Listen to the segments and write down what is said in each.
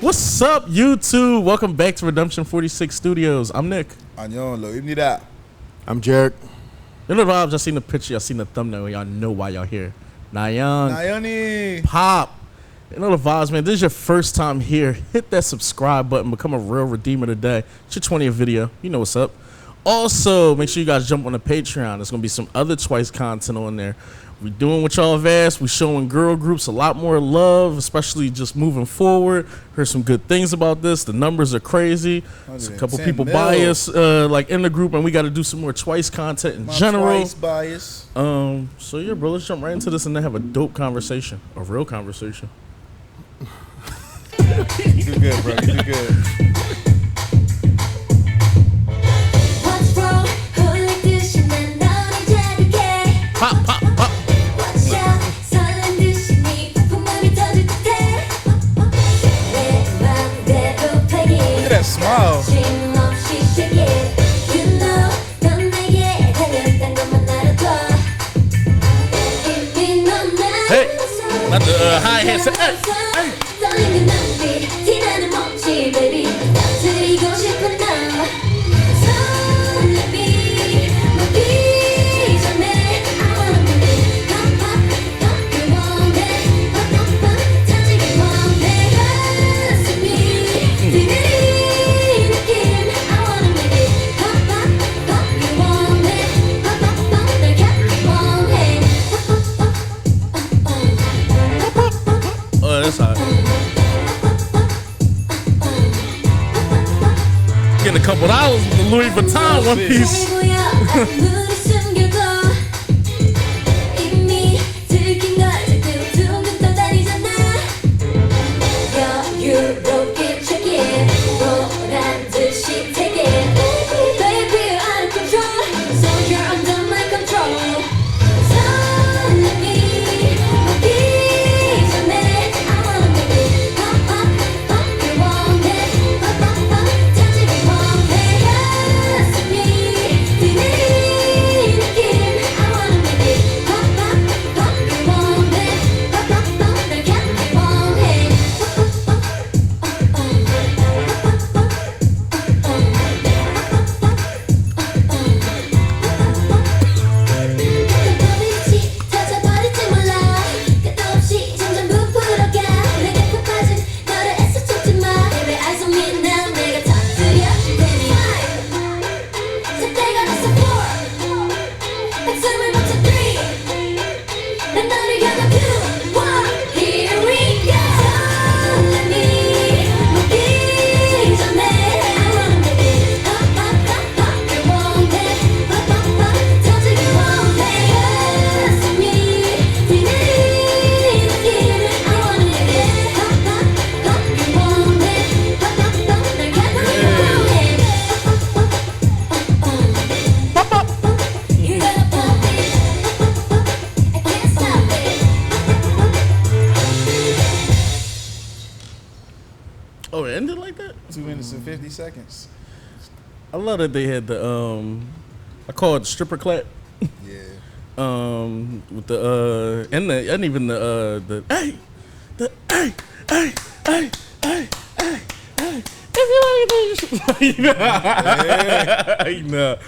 What's up, YouTube? Welcome back to Redemption 46 Studios. I'm Nick. NAYEON. I'm Jarek. You know the vibes. I seen the picture. I seen the thumbnail. Y'all know why y'all here. NAYEON. Pop. You know the vibes, man. This is your first time here. Hit that subscribe button. Become a real redeemer today. It's your 20th video. You know what's up. Also, make sure you guys jump on the Patreon. There's going to be some other Twice content on there. We doing what y'all have asked. We showing girl groups a lot more love, especially just moving forward. Heard some good things about this. The numbers are crazy. There's a couple people biased like in the group, and we got to do some more Twice content in general. Twice bias. So yeah, bro, let's jump right into this and then have a dope conversation, a real conversation. You do good, bro. You do good. Pop, pop, pop. Look at that smile. Hey, not the high hats. Hey, hey. Oh, that's hot. Getting a couple dollars with the Louis Vuitton one piece. Oh, it ended like that? 2 minutes and 50 seconds. I love that they had the I call it the stripper clap. Yeah. With the and even the hey, the hey, hey, hey, hey, hey, hey. If you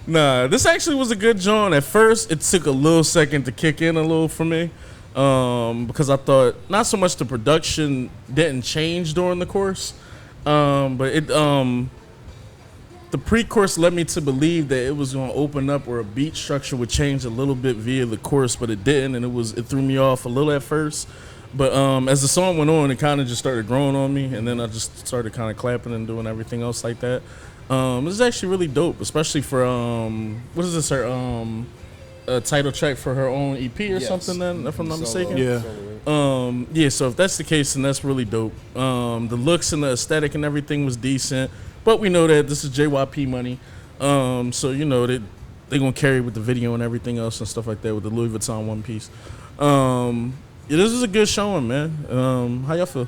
nah. This actually was a good joint. At first, it took a little second to kick in a little for me. Because I thought not so much the production didn't change during the course, but it the pre-course led me to believe that it was going to open up or a beat structure would change a little bit via the chorus, but it didn't, and it threw me off a little at first. But as the song went on, it kind of just started growing on me, and then I just started kind of clapping and doing everything else like that. This is actually really dope, especially for what is this, her a title track for her own EP or something, then, if I'm not mistaken. Yeah. So if that's the case, then that's really dope. The looks and the aesthetic and everything was decent, but we know that this is JYP money, so you know they gonna carry with the video and everything else and stuff like that with the Louis Vuitton one piece. Yeah, this was a good showing, man. How y'all feel?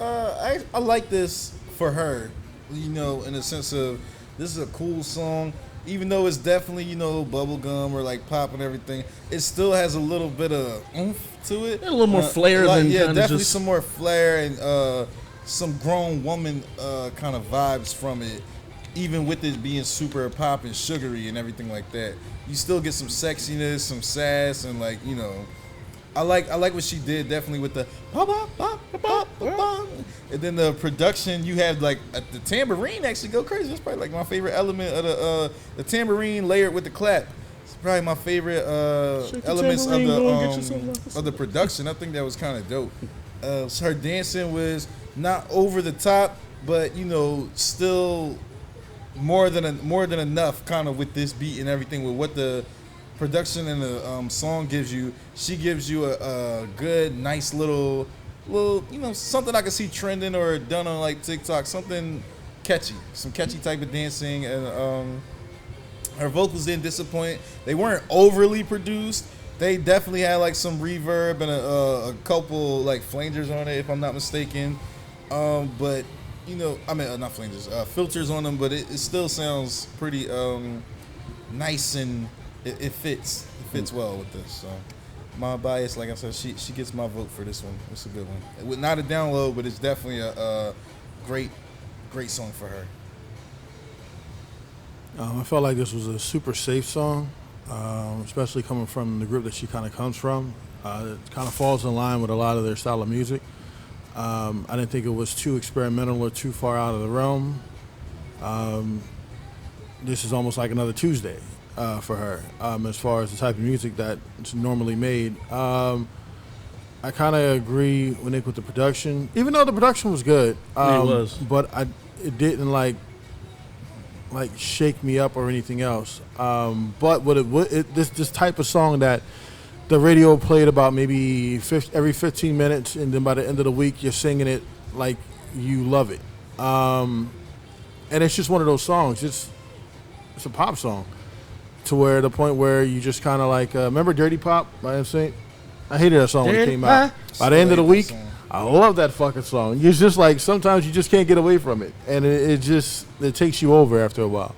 I like this for her, you know, in the sense of this is a cool song. Even though it's definitely, you know, bubblegum or like pop and everything, it still has a little bit of oomph to it. A little more flair than yeah, kinda definitely just... some more flair and some grown woman kind of vibes from it, even with it being super pop and sugary and everything like that. You still get some sexiness, some sass, and like, you know, I like what she did definitely with the ba ba ba ba ba ba, and then the production. You have like the tambourine actually go crazy. That's probably like my favorite element of the tambourine layered with the clap. It's probably my favorite elements of the production. I think that was kind of dope. So her dancing was not over the top, but you know, still more than enough, kind of with this beat and everything, with what the production and the song gives you. She gives you a good, nice little, you know, something I can see trending or done on like TikTok, something catchy, some catchy type of dancing, and her vocals didn't disappoint. They weren't overly produced. They definitely had like some reverb and a couple like flangers on it, if I'm not mistaken. But you know, I mean, not flangers, filters on them, but it still sounds pretty nice, and it fits well with this. So my bias, like I said, she gets my vote for this one. It's a good one. Not a download, but it's definitely a great song for her. I felt like this was a super safe song, especially coming from the group that she kind of comes from. It kind of falls in line with a lot of their style of music. I didn't think it was too experimental or too far out of the realm. This is almost like another Tuesday for her, as far as the type of music that's normally made. I kind of agree with Nick with the production, even though the production was good. It was, but it didn't like shake me up or anything else. But this type of song that the radio played about maybe every 15 minutes, and then by the end of the week, you're singing it like you love it. And it's just one of those songs. It's a pop song to where the point where you just kind of like, remember Dirty Pop by NSYNC? I hated that song when it came out. By the end of the week, I love that fucking song. It's just like sometimes you just can't get away from it, and it takes you over after a while.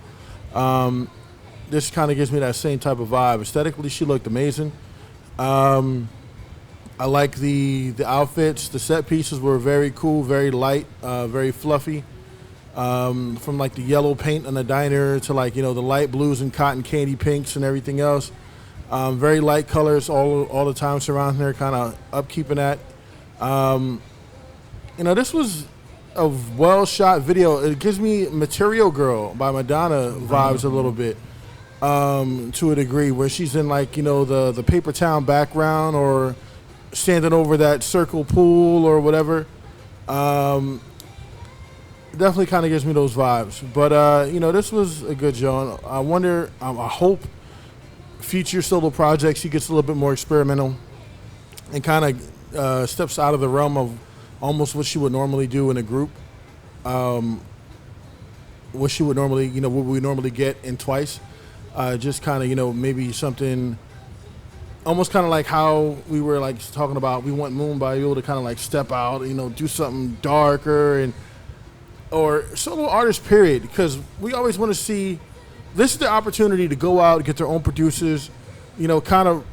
This kind of gives me that same type of vibe. Aesthetically, she looked amazing. I like the outfits. The set pieces were very cool, very light, very fluffy. From like the yellow paint on the diner to like, you know, the light blues and cotton candy pinks and everything else. Very light colors all the time surrounding her, kind of upkeeping that. You know, this was a well shot video. It gives me Material Girl by Madonna vibes a little bit. To a degree, where she's in like, you know, the paper town background or standing over that circle pool or whatever. Definitely kind of gives me those vibes. But, you know, this was a good joint. I wonder, I hope future solo projects she gets a little bit more experimental and kind of steps out of the realm of almost what she would normally do in a group. What she would normally, you know, what we normally get in Twice. Just kind of, you know, maybe something almost kind of like how we were like talking about, we want Moon by Yule to kind of like step out, you know, do something darker or solo artists, period. Because we always want to see, this is the opportunity to go out, get their own producers, you know, kind of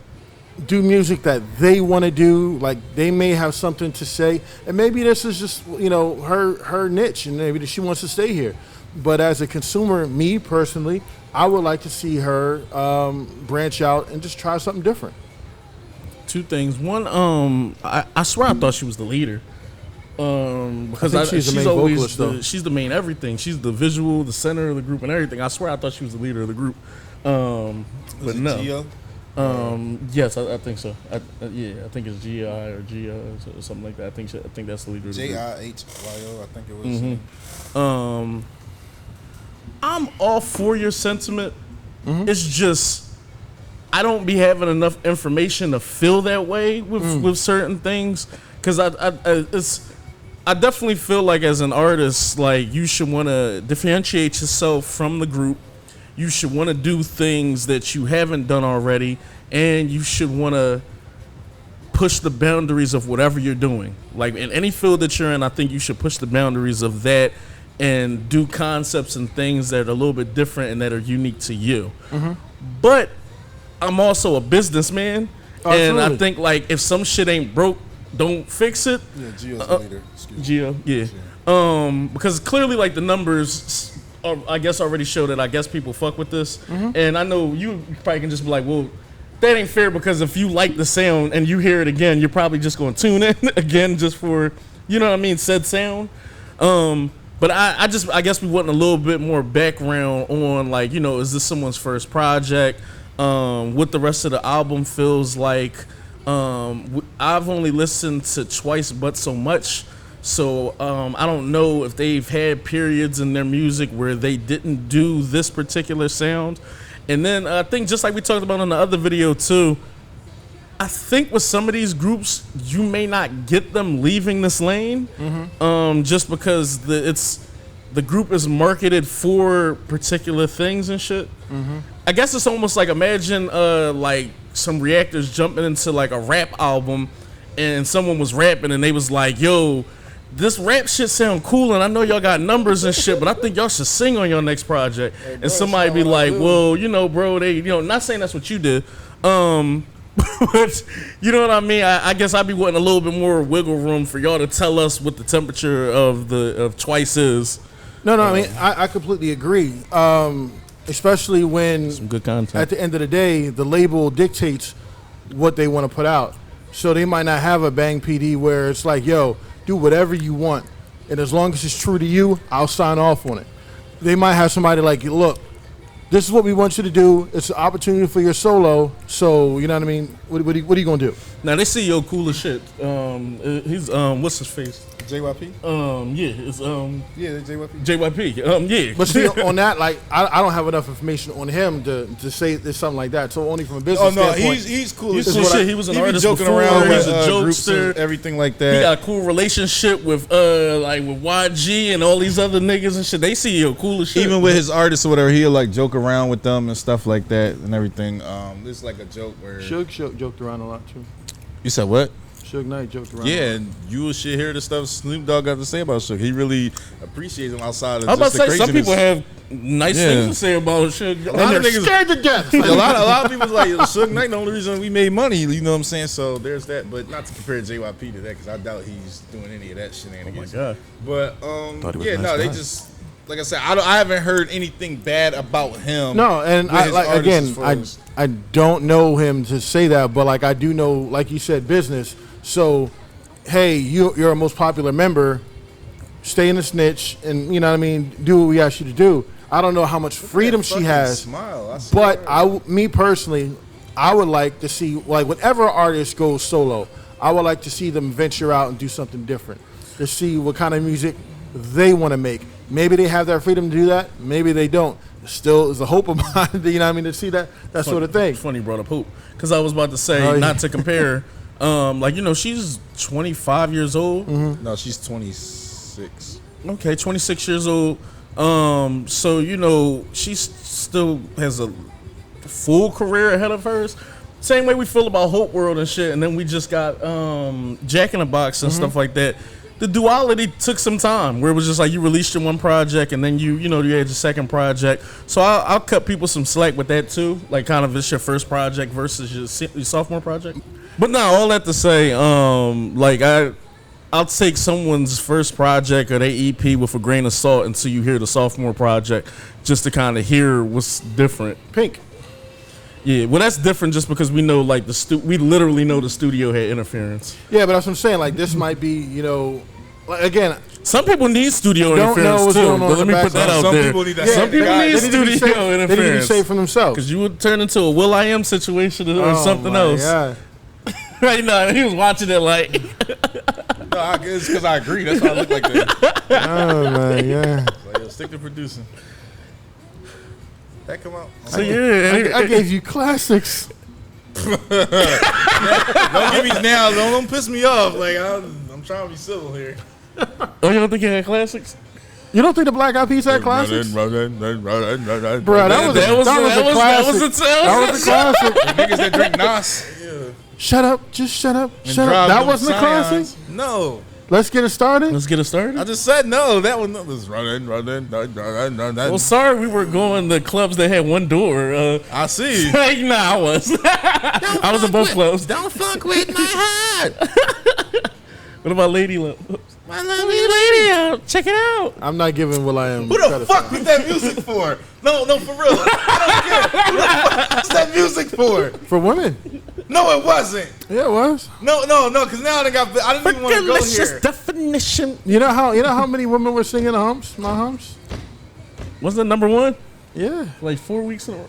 do music that they want to do. Like they may have something to say, and maybe this is just, you know, her niche, and maybe she wants to stay here. But as a consumer, me personally, I would like to see her branch out and just try something different. Two things. One, I swear I thought she was the leader. Because she's the main always vocalist, though. She's the main everything. She's the visual, the center of the group, and everything. I swear I thought she was the leader of the group. But no. Gio? Yes, I think so. I think it's GI or Gia or something like that. I think that's the leader of the group. JIHYO, I think it was. Mm-hmm. I'm all for your sentiment. Mm-hmm. It's just I don't be having enough information to feel that way with certain things, because I definitely feel like as an artist, like you should want to differentiate yourself from the group. You should want to do things that you haven't done already, and you should want to push the boundaries of whatever you're doing. Like in any field that you're in, I think you should push the boundaries of that and do concepts and things that are a little bit different and that are unique to you. Mm-hmm. But I'm also a businessman, and I think like if some shit ain't broke, don't fix it. Yeah, Gio's the leader. Gio, yeah. Because clearly, like, the numbers, I guess, already show that I guess people fuck with this. And I know you probably can just be like, well, that ain't fair, because if you like the sound and you hear it again, you're probably just going to tune in again just for, you know what I mean, said sound. But I guess we want a little bit more background on, like, you know, is this someone's first project? What the rest of the album feels like. I've only listened to Twice But So Much, so I don't know if they've had periods in their music where they didn't do this particular sound. And then I think, just like we talked about in the other video too, I think with some of these groups, you may not get them leaving this lane, just because the group is marketed for particular things and shit. I guess it's almost like, imagine like some reactors jumping into like a rap album, and someone was rapping and they was like, yo, this rap shit sound cool, and I know y'all got numbers and shit, but I think y'all should sing on your next project. And somebody be like, well, you know, bro, they, you know, not saying that's what you did, but you know what I mean? I guess I'd be wanting a little bit more wiggle room for y'all to tell us what the temperature of Twice is. No, I mean, I completely agree. Especially when, Some good content. at the end of the day, the label dictates what they want to put out. So they might not have a Bang PD where it's like, yo, do whatever you want, and as long as it's true to you, I'll sign off on it. They might have somebody like, look, this is what we want you to do. It's an opportunity for your solo. So, you know what I mean? What are you going to do? Now, they see yo cool as shit. He's, what's his face? JYP? Yeah, it's, Yeah, JYP. JYP. Yeah. But see, on that, like, I don't have enough information on him to say there's something like that. So only from a business standpoint. He's cool. He's as cool shit. shit. He was an He be artist joking before. around He's with a groups and jokester. everything like He that. got a cool relationship with like with YG and all these other niggas and shit. They see yo cool as shit. Even with his artists or whatever, he'll like joke around with them and stuff like that and everything. This is like a joke where Suge joked around a lot, too. you said what? Suge Knight joked around. Yeah, and you should hear the stuff Snoop Dogg got to say about Suge. He really appreciates him outside of I was just about the to say, some craziness. people have nice things to say about shit. A lot of niggas Scared to death. a lot of people's like Suge Knight. The only reason we made money, you know what I'm saying? So there's that, but not to compare JYP to that because I doubt he's doing any of that shenanigans. Oh my God. But he was yeah, a nice no, they guy. just like I said, I haven't heard anything bad about him. No, and with I his like artists again, as far as- I don't know him to say that, but like I do know, like you said, business. So, hey, you're a most popular member. Stay in the snitch, and you know what I mean. Do what we ask you to do. I don't know how much freedom she has, Smile. I but me personally, I would like to see, like, whenever an artist goes solo, I would like to see them venture out and do something different, to see what kind of music they want to make. Maybe they have that freedom to do that. Maybe they don't. Still is a hope of mine, you know what I mean, to see that sort of thing. It's funny you brought up hoop, because I was about to say, Oh, yeah. not to compare, like, you know, she's 25 years old. No, she's 26. Okay, 26 years old. So, you know, she still has a full career ahead of hers. Same way we feel about Hope World and shit, and then we just got Jack in the Box and stuff like that. The duality took some time, where it was just like you released your one project and then you had your second project. So I'll cut people some slack with that too, like kind of it's your first project versus your sophomore project. But no, all that to say, like I'll take someone's first project or their EP with a grain of salt until you hear the sophomore project, just to kind of hear what's different. Pink. Yeah, well, that's different just because we know, like, we literally know the studio had interference. Yeah, but that's what I'm saying. Like, this might be, you know, like, again, Some people need studio Don't know interference what's too. going on But let in me the put that background. out Some there. people need that. Some people they need need to be studio safe- They need to be interference safe for themselves. because you would turn into a Will I Am situation or something my else. God. Right now, he was watching it like, No, it's because I agree. That's why I look like that. Oh my God. Like, yo, stick to producing. That come out. so yeah. I gave you classics. Don't give me now. Don't piss me off. Like I'm trying to be civil here. Oh, you don't think he had classics? You don't think the Black Eyed Peas had classics? Bro, that was a classic. That was a classic. Niggas that drink Nas. Yeah. Shut up. Just shut up. And Shut up. drive That them wasn't a Scions. classic? No. Let's get it started. Let's get it started. I just said no. That one was running. Well, sorry, we were going to clubs that had one door. I see. Nah, I was. I was in both clubs. Don't fuck with my heart. What about Lady Love? My lovely lady, check it out. I'm not giving will.i.am. Who the fuck was that music for? No, for real. I don't care. Who the fuck was that music for? For women. No, it wasn't. Yeah, it was. No, because now I didn't even want to go here. Definition. You know how many women were singing the humps? My humps. Wasn't it number one? Yeah. Like 4 weeks in a row.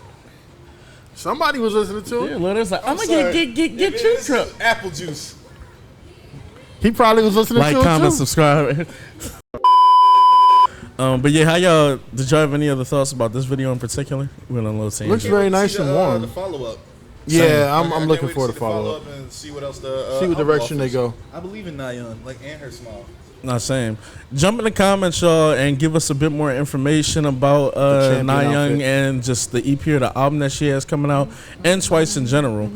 Somebody was listening to it. Yeah, Leonard's like, I'm gonna sorry. get you drunk. Apple juice. He probably was listening Like, to it comment, too. subscribe. But yeah, how y'all? Did y'all have any other thoughts about this video in particular? We went on a little tangent. Looks very nice and warm. The follow up. Yeah, I'm looking forward to follow follow up. and see what else See what direction they go. I believe in Nayeon, like, and her smile. Not saying. Jump in the comments, y'all, and give us a bit more information about champion NAYEON outfit. and just the EP or the album that she has coming out, and Twice in general.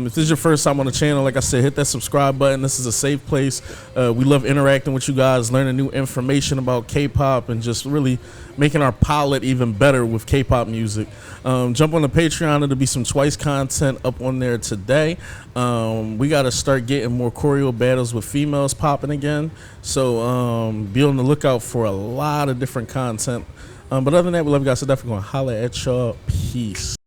If this is your first time on the channel, like I said, hit that subscribe button. This is a safe place. We love interacting with you guys, learning new information about K-pop, and just really making our palette even better with K-pop music. Jump on the Patreon. There'll be some Twice content up on there today. We got to start getting more choreo battles with females popping again. So be on the lookout for a lot of different content. But other than that, we love you guys. So definitely going to holler at y'all. Peace.